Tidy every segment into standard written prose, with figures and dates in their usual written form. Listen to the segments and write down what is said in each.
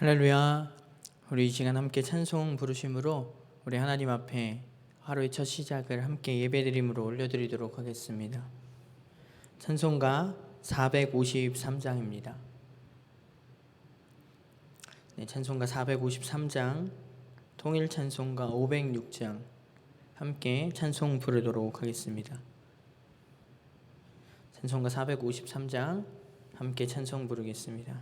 할렐루야. 우리 이 시간 함께 찬송 부르심으로 우리 하나님 앞에 하루의 첫 시작을 함께 예배드림으로 올려드리도록 하겠습니다. 찬송가 453장입니다. 찬송가 453장, 통일 찬송가 506장 함께 찬송 부르도록 하겠습니다. 찬송가 453장 함께 찬송 부르겠습니다.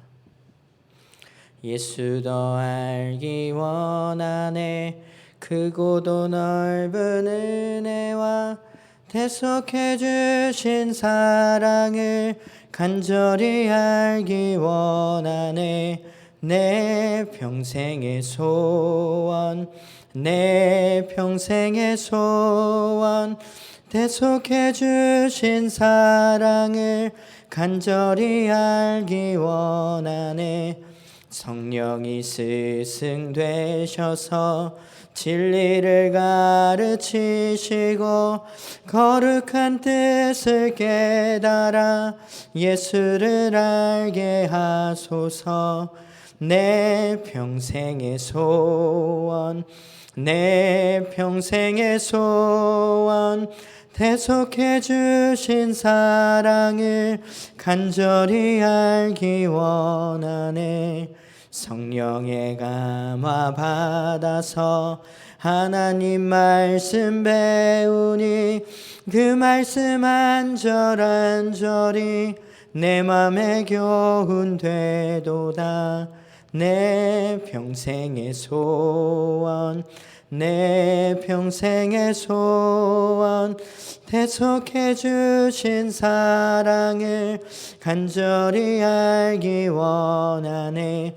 예수 더 알기 원하네. 크고도 넓은 은혜와 대속해 주신 사랑을 간절히 알기 원하네. 내 평생의 소원, 내 평생의 소원, 대속해 주신 사랑을 간절히 알기 원하네. 성령이 스승되셔서 진리를 가르치시고 거룩한 뜻을 깨달아 예수를 알게 하소서. 내 평생의 소원, 내 평생의 소원, 대속해 주신 사랑을 간절히 알기 원하네. 성령의 감화 받아서 하나님 말씀 배우니 그 말씀 한 절 한 절이 내 맘에 교훈되도다. 내 평생의 소원, 내 평생의 소원, 대속해 주신 사랑을 간절히 알기 원하네.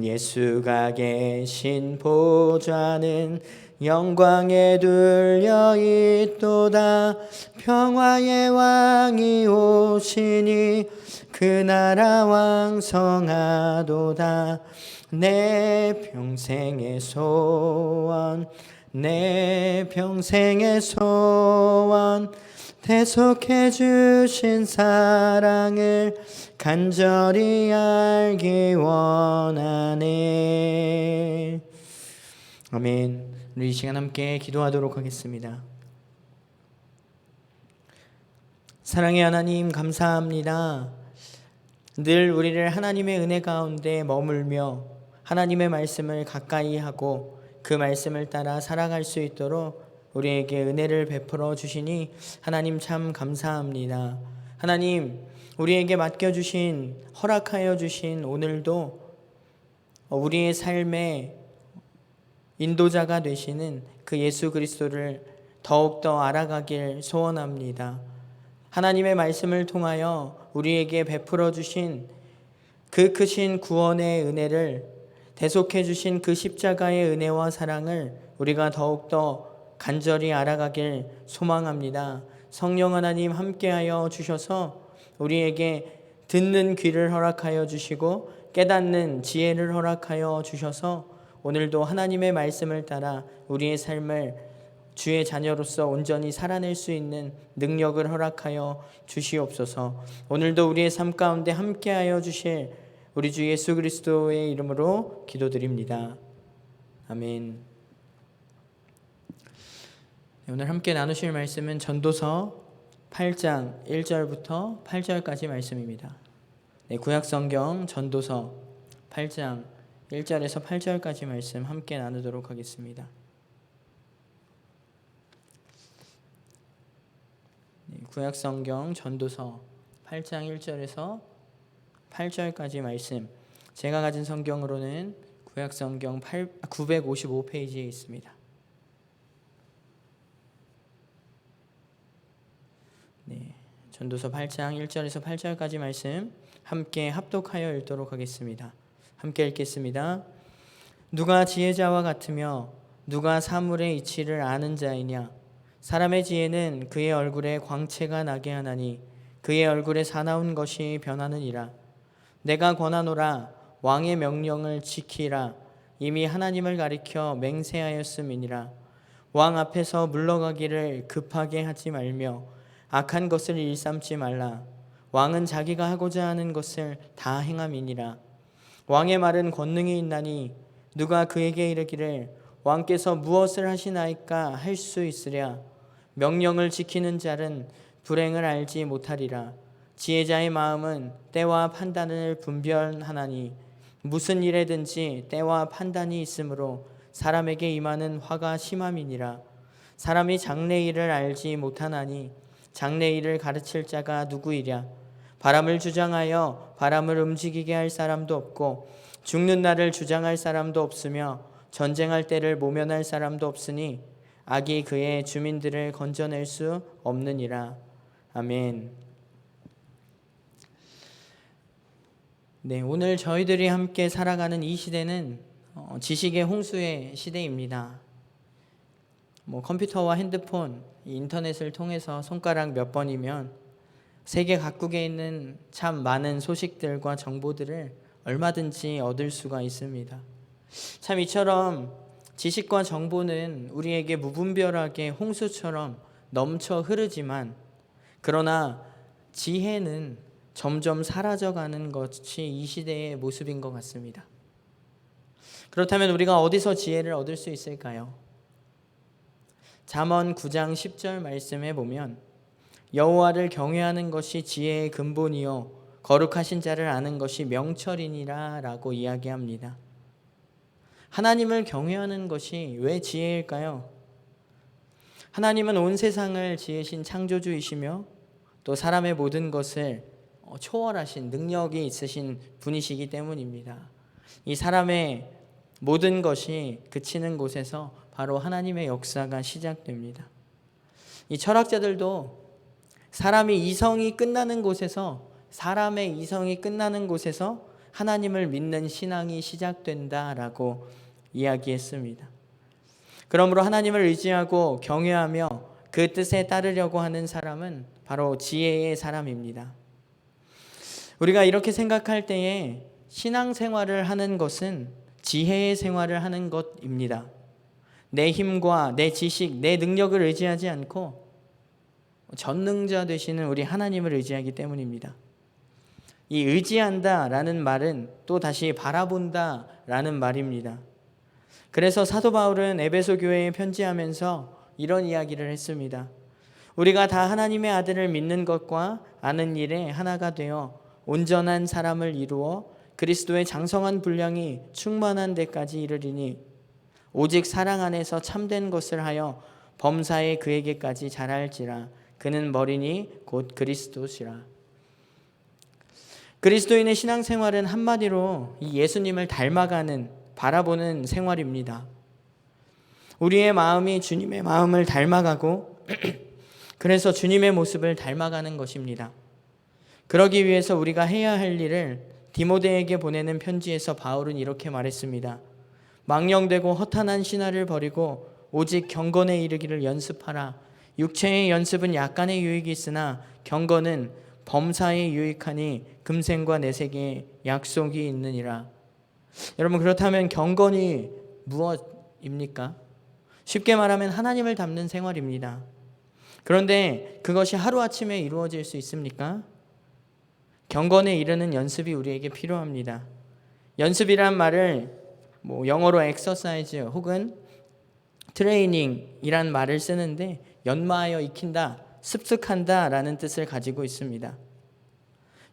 예수가 계신 보좌는 영광에 둘려 있도다. 평화의 왕이 오시니 그 나라 왕성하도다. 내 평생의 소원, 내 평생의 소원, 대속해 주신 사랑을 간절히 알기 원하네. 아멘. 우리 이 시간 함께 기도하도록 하겠습니다. 사랑의 하나님, 감사합니다. 늘 우리를 하나님의 은혜 가운데 머물며 하나님의 말씀을 가까이 하고 그 말씀을 따라 살아갈 수 있도록 우리에게 은혜를 베풀어 주시니 하나님 참 감사합니다. 하나님, 우리에게 맡겨주신, 허락하여 주신 오늘도 우리의 삶의 인도자가 되시는 그 예수 그리스도를 더욱더 알아가길 소원합니다. 하나님의 말씀을 통하여 우리에게 베풀어 주신 그 크신 구원의 은혜를, 대속해 주신 그 십자가의 은혜와 사랑을 우리가 더욱더 간절히 알아가길 소망합니다. 성령 하나님 함께하여 주셔서 우리에게 듣는 귀를 허락하여 주시고 깨닫는 지혜를 허락하여 주셔서 오늘도 하나님의 말씀을 따라 우리의 삶을 주의 자녀로서 온전히 살아낼 수 있는 능력을 허락하여 주시옵소서. 오늘도 우리의 삶 가운데 함께하여 주실 우리 주 예수 그리스도의 이름으로 기도드립니다. 아멘. 오늘 함께 나누실 말씀은 전도서 8장 1절부터 8절까지 말씀입니다. 구약성경 전도서 8장 1절에서 8절까지 말씀 함께 나누도록 하겠습니다. 구약성경 전도서 8장 1절에서 8절까지 말씀, 제가 가진 성경으로는 구약성경 955페이지에 있습니다. 전도서 8장 1절에서 8절까지 말씀 함께 합독하여 읽도록 하겠습니다. 함께 읽겠습니다. 누가 지혜자와 같으며 누가 사물의 이치를 아는 자이냐? 사람의 지혜는 그의 얼굴에 광채가 나게 하나니 그의 얼굴에 사나운 것이 변하느니라. 내가 권하노라, 왕의 명령을 지키라. 이미 하나님을 가리켜 맹세하였음이니라. 왕 앞에서 물러가기를 급하게 하지 말며 악한 것을 일삼지 말라. 왕은 자기가 하고자 하는 것을 다 행함이니라. 왕의 말은 권능이 있나니 누가 그에게 이르기를 왕께서 무엇을 하시나이까 할 수 있으랴. 명령을 지키는 자는 불행을 알지 못하리라. 지혜자의 마음은 때와 판단을 분별하나니 무슨 일에든지 때와 판단이 있으므로 사람에게 임하는 화가 심함이니라. 사람이 장래일을 알지 못하나니 장래일을 가르칠 자가 누구이랴. 바람을 주장하여 바람을 움직이게 할 사람도 없고 죽는 날을 주장할 사람도 없으며 전쟁할 때를 모면할 사람도 없으니 악이 그의 주민들을 건져낼 수 없느니라. 아멘. 네, 오늘 저희들이 함께 살아가는 이 시대는 지식의 홍수의 시대입니다. 컴퓨터와 핸드폰, 인터넷을 통해서 손가락 몇 번이면 세계 각국에 있는 참 많은 소식들과 정보들을 얼마든지 얻을 수가 있습니다. 참 이처럼 지식과 정보는 우리에게 무분별하게 홍수처럼 넘쳐 흐르지만 그러나 지혜는 점점 사라져가는 것이 이 시대의 모습인 것 같습니다. 그렇다면 우리가 어디서 지혜를 얻을 수 있을까요? 잠언 9장 10절 말씀에 보면 여호와를 경외하는 것이 지혜의 근본이요 거룩하신 자를 아는 것이 명철이니라 라고 이야기합니다. 하나님을 경외하는 것이 왜 지혜일까요? 하나님은 온 세상을 지으신 창조주이시며 또 사람의 모든 것을 초월하신 능력이 있으신 분이시기 때문입니다. 이 사람의 모든 것이 그치는 곳에서 바로 하나님의 역사가 시작됩니다. 이 철학자들도 사람의 이성이 끝나는 곳에서 하나님을 믿는 신앙이 시작된다라고 이야기했습니다. 그러므로 하나님을 의지하고 경외하며 그 뜻에 따르려고 하는 사람은 바로 지혜의 사람입니다. 우리가 이렇게 생각할 때에 신앙생활을 하는 것은 지혜의 생활을 하는 것입니다. 내 힘과 내 지식, 내 능력을 의지하지 않고 전능자 되시는 우리 하나님을 의지하기 때문입니다. 이 의지한다라는 말은 또 다시 바라본다라는 말입니다. 그래서 사도 바울은 에베소 교회에 편지하면서 이런 이야기를 했습니다. 우리가 다 하나님의 아들을 믿는 것과 아는 일에 하나가 되어 온전한 사람을 이루어 그리스도의 장성한 분량이 충만한 데까지 이르리니 오직 사랑 안에서 참된 것을 하여 범사에 그에게까지 자랄지라. 그는 머리니 곧 그리스도시라. 그리스도인의 신앙생활은 한마디로 이 예수님을 닮아가는, 바라보는 생활입니다. 우리의 마음이 주님의 마음을 닮아가고 그래서 주님의 모습을 닮아가는 것입니다. 그러기 위해서 우리가 해야 할 일을 디모데에게 보내는 편지에서 바울은 이렇게 말했습니다. 망령되고 허탄한 신화를 버리고 오직 경건에 이르기를 연습하라. 육체의 연습은 약간의 유익이 있으나 경건은 범사에 유익하니 금생과 내세계에 약속이 있느니라. 여러분, 그렇다면 경건이 무엇입니까? 쉽게 말하면 하나님을 닮는 생활입니다. 그런데 그것이 하루아침에 이루어질 수 있습니까? 경건에 이르는 연습이 우리에게 필요합니다. 연습이란 말을 영어로 exercise 혹은 트레이닝이란 말을 쓰는데 연마하여 익힌다, 습득한다 라는 뜻을 가지고 있습니다.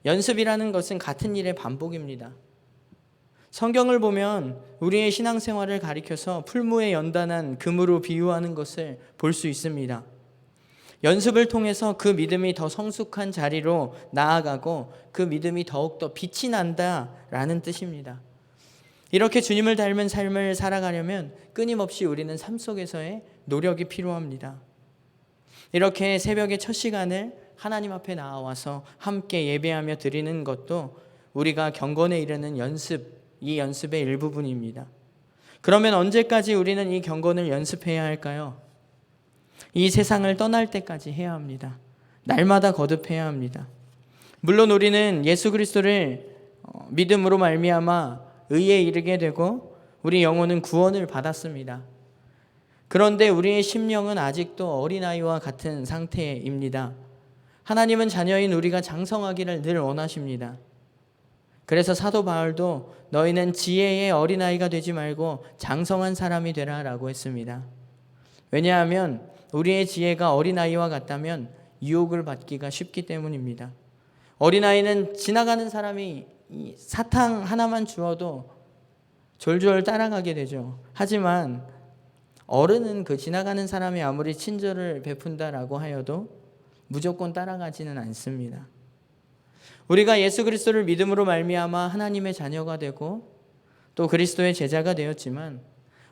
연습이라는 것은 같은 일의 반복입니다. 성경을 보면 우리의 신앙생활을 가리켜서 풀무에 연단한 금으로 비유하는 것을 볼 수 있습니다. 연습을 통해서 그 믿음이 더 성숙한 자리로 나아가고 그 믿음이 더욱더 빛이 난다라는 뜻입니다. 이렇게 주님을 닮은 삶을 살아가려면 끊임없이 우리는 삶 속에서의 노력이 필요합니다. 이렇게 새벽의 첫 시간을 하나님 앞에 나와서 함께 예배하며 드리는 것도 우리가 경건에 이르는 연습, 이 연습의 일부분입니다. 그러면 언제까지 우리는 이 경건을 연습해야 할까요? 이 세상을 떠날 때까지 해야 합니다. 날마다 거듭해야 합니다. 물론 우리는 예수 그리스도를 믿음으로 말미암아 의에 이르게 되고 우리 영혼은 구원을 받았습니다. 그런데 우리의 심령은 아직도 어린아이와 같은 상태입니다. 하나님은 자녀인 우리가 장성하기를 늘 원하십니다. 그래서 사도 바울도 너희는 지혜의 어린아이가 되지 말고 장성한 사람이 되라 라고 했습니다. 왜냐하면 우리의 지혜가 어린아이와 같다면 유혹을 받기가 쉽기 때문입니다. 어린아이는 지나가는 사람이 이 사탕 하나만 주어도 졸졸 따라가게 되죠. 하지만 어른은 그 지나가는 사람이 아무리 친절을 베푼다라고 하여도 무조건 따라가지는 않습니다. 우리가 예수 그리스도를 믿음으로 말미암아 하나님의 자녀가 되고 또 그리스도의 제자가 되었지만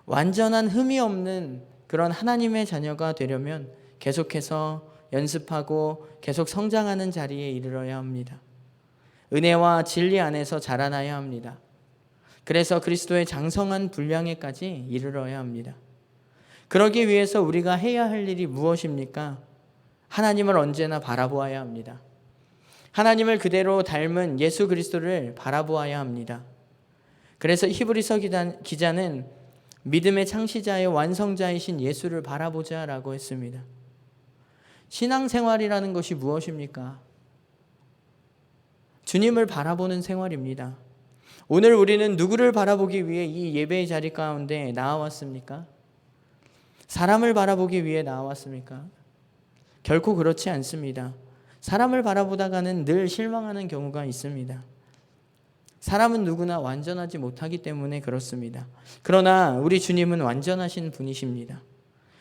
완전한 흠이 없는 그런 하나님의 자녀가 되려면 계속해서 연습하고 계속 성장하는 자리에 이르러야 합니다. 은혜와 진리 안에서 자라나야 합니다. 그래서 그리스도의 장성한 분량에까지 이르러야 합니다. 그러기 위해서 우리가 해야 할 일이 무엇입니까? 하나님을 언제나 바라보아야 합니다. 하나님을 그대로 닮은 예수 그리스도를 바라보아야 합니다. 그래서 히브리서 기자는 믿음의 창시자의 완성자이신 예수를 바라보자라고 했습니다. 신앙생활이라는 것이 무엇입니까? 주님을 바라보는 생활입니다. 오늘 우리는 누구를 바라보기 위해 이 예배의 자리 가운데 나와왔습니까? 사람을 바라보기 위해 나와왔습니까? 결코 그렇지 않습니다. 사람을 바라보다가는 늘 실망하는 경우가 있습니다. 사람은 누구나 완전하지 못하기 때문에 그렇습니다. 그러나 우리 주님은 완전하신 분이십니다.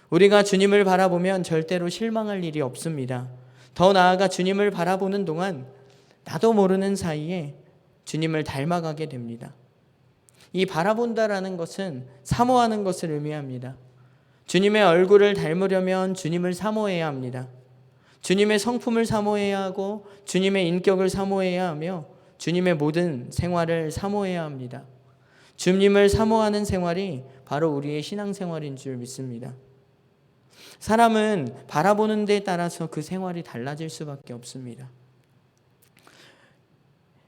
우리가 주님을 바라보면 절대로 실망할 일이 없습니다. 더 나아가 주님을 바라보는 동안 나도 모르는 사이에 주님을 닮아가게 됩니다. 이 바라본다라는 것은 사모하는 것을 의미합니다. 주님의 얼굴을 닮으려면 주님을 사모해야 합니다. 주님의 성품을 사모해야 하고 주님의 인격을 사모해야 하며 주님의 모든 생활을 사모해야 합니다. 주님을 사모하는 생활이 바로 우리의 신앙생활인 줄 믿습니다. 사람은 바라보는 데 따라서 그 생활이 달라질 수밖에 없습니다.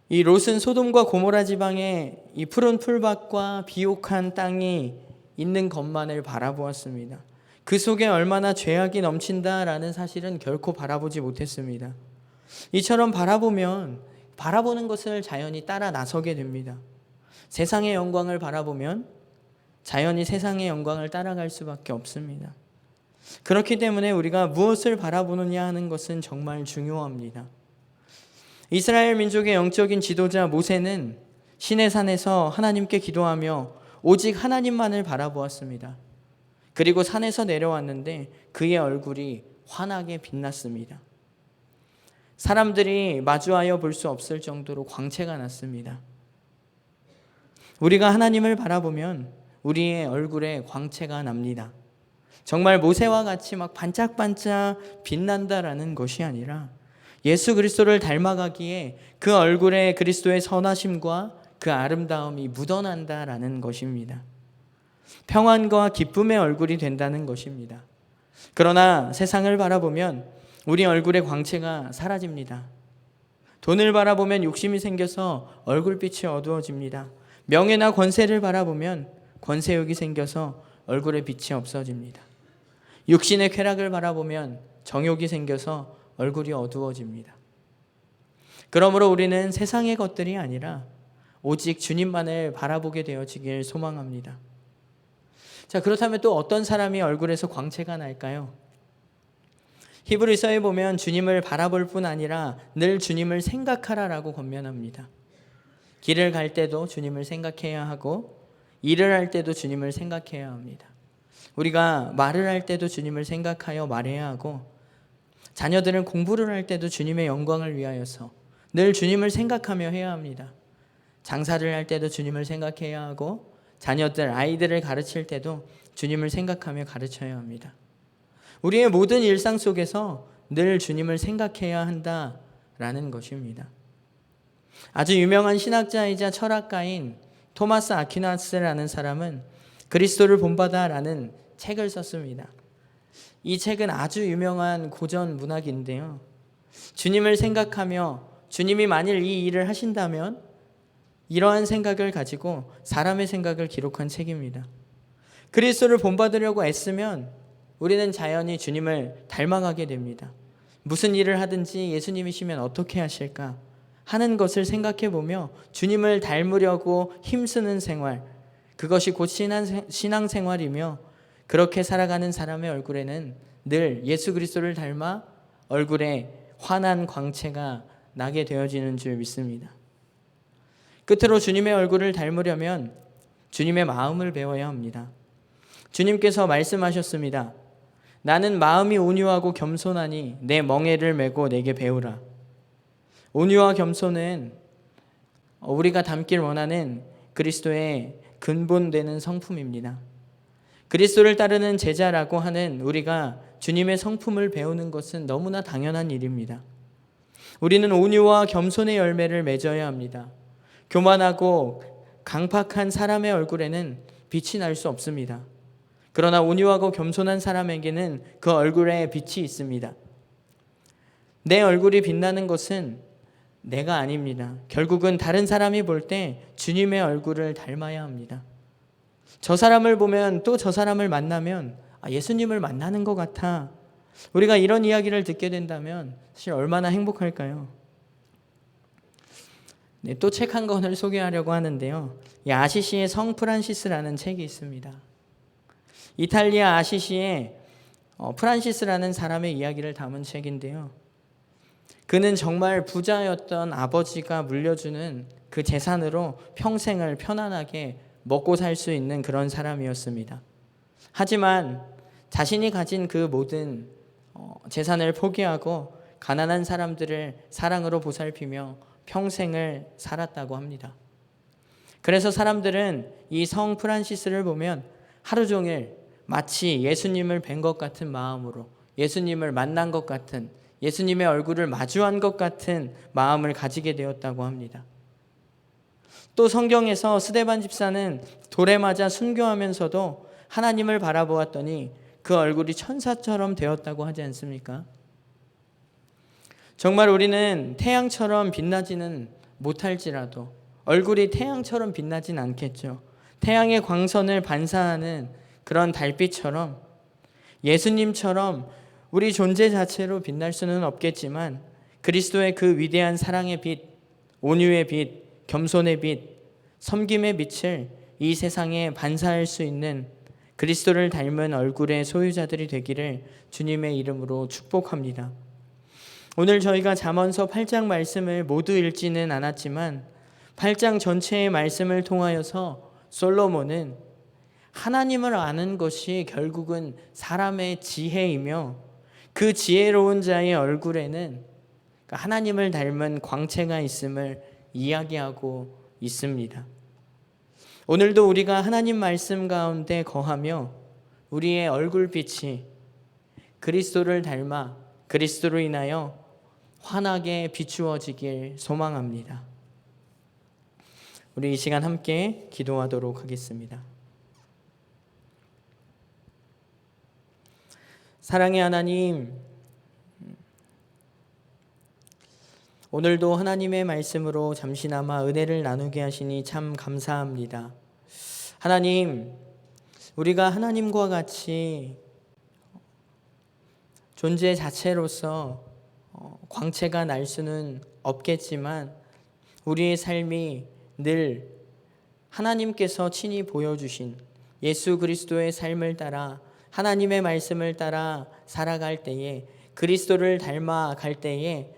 이 롯은 소돔과 고모라 지방에 이 푸른 풀밭과 비옥한 땅이 있는 것만을 바라보았습니다. 그 속에 얼마나 죄악이 넘친다라는 사실은 결코 바라보지 못했습니다. 이처럼 바라보는 것을 자연히 따라 나서게 됩니다. 세상의 영광을 바라보면 자연히 세상의 영광을 따라갈 수밖에 없습니다. 그렇기 때문에 우리가 무엇을 바라보느냐 하는 것은 정말 중요합니다. 이스라엘 민족의 영적인 지도자 모세는 시내산에서 하나님께 기도하며 오직 하나님만을 바라보았습니다. 그리고 산에서 내려왔는데 그의 얼굴이 환하게 빛났습니다. 사람들이 마주하여 볼 수 없을 정도로 광채가 났습니다. 우리가 하나님을 바라보면 우리의 얼굴에 광채가 납니다. 정말 모세와 같이 막 반짝반짝 빛난다라는 것이 아니라 예수 그리스도를 닮아가기에 그 얼굴에 그리스도의 선하심과 그 아름다움이 묻어난다라는 것입니다. 평안과 기쁨의 얼굴이 된다는 것입니다. 그러나 세상을 바라보면 우리 얼굴의 광채가 사라집니다. 돈을 바라보면 욕심이 생겨서 얼굴빛이 어두워집니다. 명예나 권세를 바라보면 권세욕이 생겨서 얼굴의 빛이 없어집니다. 육신의 쾌락을 바라보면 정욕이 생겨서 얼굴이 어두워집니다. 그러므로 우리는 세상의 것들이 아니라 오직 주님만을 바라보게 되어지길 소망합니다. 자, 그렇다면 또 어떤 사람이 얼굴에서 광채가 날까요? 히브리서에 보면 주님을 바라볼 뿐 아니라 늘 주님을 생각하라라고 권면합니다. 길을 갈 때도 주님을 생각해야 하고 일을 할 때도 주님을 생각해야 합니다. 우리가 말을 할 때도 주님을 생각하여 말해야 하고 자녀들은 공부를 할 때도 주님의 영광을 위하여서 늘 주님을 생각하며 해야 합니다. 장사를 할 때도 주님을 생각해야 하고 아이들을 가르칠 때도 주님을 생각하며 가르쳐야 합니다. 우리의 모든 일상 속에서 늘 주님을 생각해야 한다라는 것입니다. 아주 유명한 신학자이자 철학가인 토마스 아퀴나스라는 사람은 그리스도를 본받아라는 책을 썼습니다. 이 책은 아주 유명한 고전 문학인데요. 주님을 생각하며 주님이 만일 이 일을 하신다면 이러한 생각을 가지고 사람의 생각을 기록한 책입니다. 그리스도를 본받으려고 애쓰면 우리는 자연히 주님을 닮아가게 됩니다. 무슨 일을 하든지 예수님이시면 어떻게 하실까 하는 것을 생각해 보며 주님을 닮으려고 힘쓰는 생활, 그것이 곧 신앙생활이며, 그렇게 살아가는 사람의 얼굴에는 늘 예수 그리스도를 닮아 얼굴에 환한 광채가 나게 되어지는 줄 믿습니다. 끝으로 주님의 얼굴을 닮으려면 주님의 마음을 배워야 합니다. 주님께서 말씀하셨습니다. 나는 마음이 온유하고 겸손하니 내 멍에를 메고 내게 배우라. 온유와 겸손은 우리가 닮길 원하는 그리스도의 근본되는 성품입니다. 그리스도를 따르는 제자라고 하는 우리가 주님의 성품을 배우는 것은 너무나 당연한 일입니다. 우리는 온유와 겸손의 열매를 맺어야 합니다. 교만하고 강팍한 사람의 얼굴에는 빛이 날 수 없습니다. 그러나 온유하고 겸손한 사람에게는 그 얼굴에 빛이 있습니다. 내 얼굴이 빛나는 것은 내가 아닙니다. 결국은 다른 사람이 볼 때 주님의 얼굴을 닮아야 합니다. 저 사람을 보면 또 저 사람을 만나면 예수님을 만나는 것 같아. 우리가 이런 이야기를 듣게 된다면 사실 얼마나 행복할까요? 네, 또 책 한 권을 소개하려고 하는데요. 아시시의 성 프란시스라는 책이 있습니다. 이탈리아 아시시의 프란시스라는 사람의 이야기를 담은 책인데요. 그는 정말 부자였던 아버지가 물려주는 그 재산으로 평생을 편안하게 먹고 살 수 있는 그런 사람이었습니다. 하지만 자신이 가진 그 모든 재산을 포기하고 가난한 사람들을 사랑으로 보살피며 평생을 살았다고 합니다. 그래서 사람들은 이 성 프란시스를 보면 하루 종일 마치 예수님을 뵌 것 같은 마음으로, 예수님을 만난 것 같은, 예수님의 얼굴을 마주한 것 같은 마음을 가지게 되었다고 합니다. 또 성경에서 스데반 집사는 돌에 맞아 순교하면서도 하나님을 바라보았더니 그 얼굴이 천사처럼 되었다고 하지 않습니까? 정말 우리는 태양처럼 빛나지는 못할지라도 얼굴이 태양처럼 빛나진 않겠죠. 태양의 광선을 반사하는 그런 달빛처럼 예수님처럼 우리 존재 자체로 빛날 수는 없겠지만 그리스도의 그 위대한 사랑의 빛, 온유의 빛, 겸손의 빛, 섬김의 빛을 이 세상에 반사할 수 있는 그리스도를 닮은 얼굴의 소유자들이 되기를 주님의 이름으로 축복합니다. 오늘 저희가 잠언서 8장 말씀을 모두 읽지는 않았지만 8장 전체의 말씀을 통하여서 솔로몬은 하나님을 아는 것이 결국은 사람의 지혜이며 그 지혜로운 자의 얼굴에는 하나님을 닮은 광채가 있음을 이야기하고 있습니다. 오늘도 우리가 하나님 말씀 가운데 거하며 우리의 얼굴빛이 그리스도를 닮아 그리스도로 인하여 환하게 비추어지길 소망합니다. 우리 이 시간 함께 기도하도록 하겠습니다. 사랑의 하나님, 오늘도 하나님의 말씀으로 잠시나마 은혜를 나누게 하시니 참 감사합니다. 하나님, 우리가 하나님과 같이 존재 자체로서 광채가 날 수는 없겠지만 우리의 삶이 늘 하나님께서 친히 보여주신 예수 그리스도의 삶을 따라 하나님의 말씀을 따라 살아갈 때에 그리스도를 닮아 갈 때에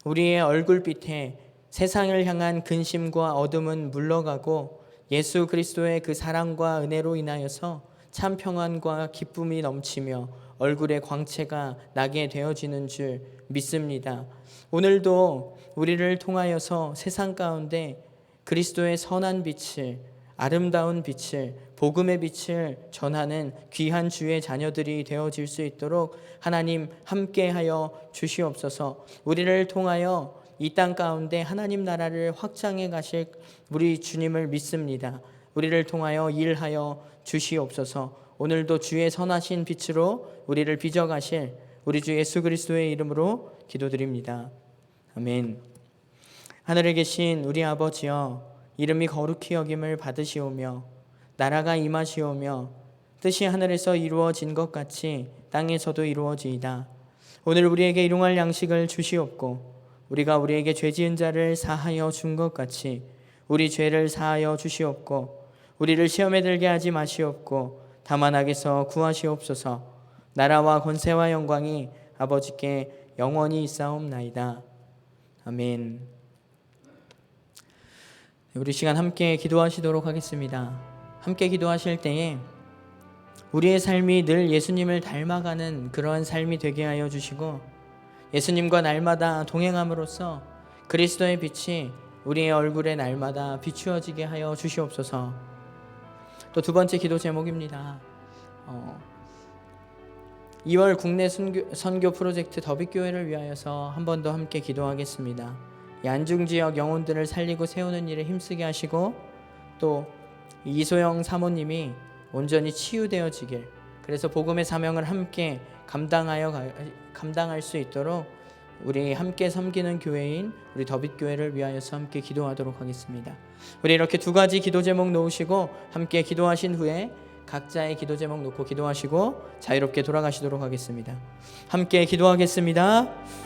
우리의 얼굴빛에 세상을 향한 근심과 어둠은 물러가고 예수 그리스도의 그 사랑과 은혜로 인하여서 참 평안과 기쁨이 넘치며 얼굴에 광채가 나게 되어지는 줄 믿습니다. 오늘도 우리를 통하여서 세상 가운데 그리스도의 선한 빛을, 아름다운 빛을, 복음의 빛을 전하는 귀한 주의 자녀들이 되어질 수 있도록 하나님 함께하여 주시옵소서. 우리를 통하여 이 땅 가운데 하나님 나라를 확장해 가실 우리 주님을 믿습니다. 우리를 통하여 일하여 주시옵소서. 오늘도 주의 선하신 빛으로 우리를 빚어가실 우리 주 예수 그리스도의 이름으로 기도드립니다. 아멘. 하늘에 계신 우리 아버지여, 이름이 거룩히 여김을 받으시오며 나라가 임하시오며 뜻이 하늘에서 이루어진 것 같이 땅에서도 이루어지이다. 오늘 우리에게 일용할 양식을 주시옵고 우리가 우리에게 죄 지은 자를 사하여 준 것 같이 우리 죄를 사하여 주시옵고 우리를 시험에 들게 하지 마시옵고 다만 악에서 구하시옵소서. 나라와 권세와 영광이 아버지께 영원히 있사옵나이다. 아멘. 우리 시간 함께 기도하시도록 하겠습니다. 함께 기도하실 때에 우리의 삶이 늘 예수님을 닮아가는 그러한 삶이 되게 하여 주시고 예수님과 날마다 동행함으로써 그리스도의 빛이 우리의 얼굴에 날마다 비추어지게 하여 주시옵소서. 또 두 번째 기도 제목입니다. 2월 국내 선교 프로젝트 더빛교회를 위하여서 한 번 더 함께 기도하겠습니다. 이 안중지역 영혼들을 살리고 세우는 일에 힘쓰게 하시고 또 이소영 사모님이 온전히 치유되어지길, 그래서 복음의 사명을 함께 감당할 수 있도록 우리 함께 섬기는 교회인 우리 더빛교회를 위하여서 함께 기도하도록 하겠습니다. 우리 이렇게 두 가지 기도 제목 놓으시고 함께 기도하신 후에 각자의 기도 제목 놓고 기도하시고 자유롭게 돌아가시도록 하겠습니다. 함께 기도하겠습니다.